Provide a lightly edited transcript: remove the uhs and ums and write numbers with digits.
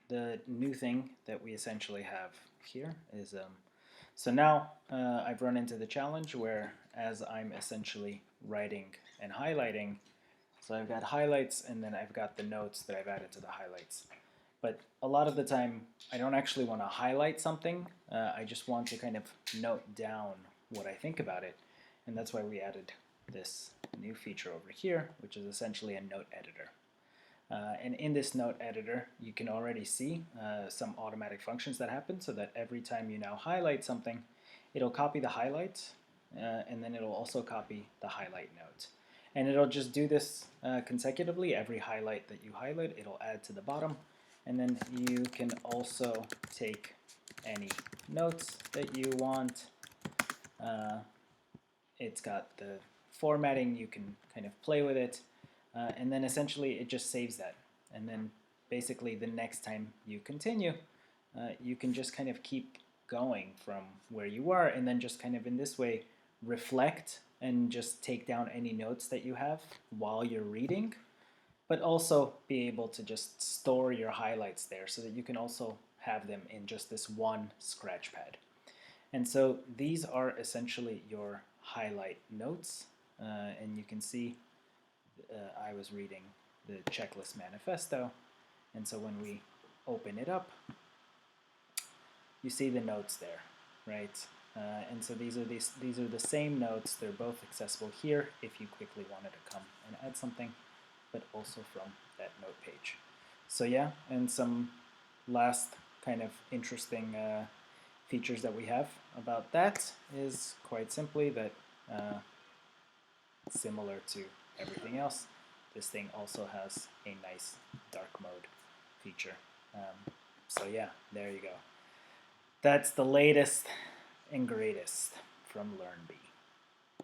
the new thing that we essentially have here is, so now I've run into the challenge where as I'm essentially writing and highlighting, so I've got highlights and then I've got the notes that I've added to the highlights. But a lot of the time I don't actually want to highlight something, I just want to kind of note down what I think about it. And that's why we added this new feature over here, which is essentially a note editor. And in this note editor, you can already see some automatic functions that happen so that every time you now highlight something, it'll copy the highlight and then it'll also copy the highlight note. And it'll just do this consecutively. Every highlight that you highlight, it'll add to the bottom. And then you can also take any notes that you want. It's got the formatting, you can kind of play with it. And then essentially it just saves that. And then basically the next time you continue, you can just kind of keep going from where you are and then just kind of in this way reflect and just take down any notes that you have while you're reading, but also be able to just store your highlights there so that you can also have them in just this one scratch pad. And so these are essentially your highlight notes, and you can see I was reading the checklist manifesto, and so when we open it up, you see the notes there, right? And so these are the same notes. They're both accessible here if you quickly wanted to come and add something, but also from that note page. So yeah, and some last kind of interesting features that we have about that is quite simply that similar to everything else, this thing also has a nice dark mode feature. So yeah, there you go. That's the latest and greatest from Lurnby.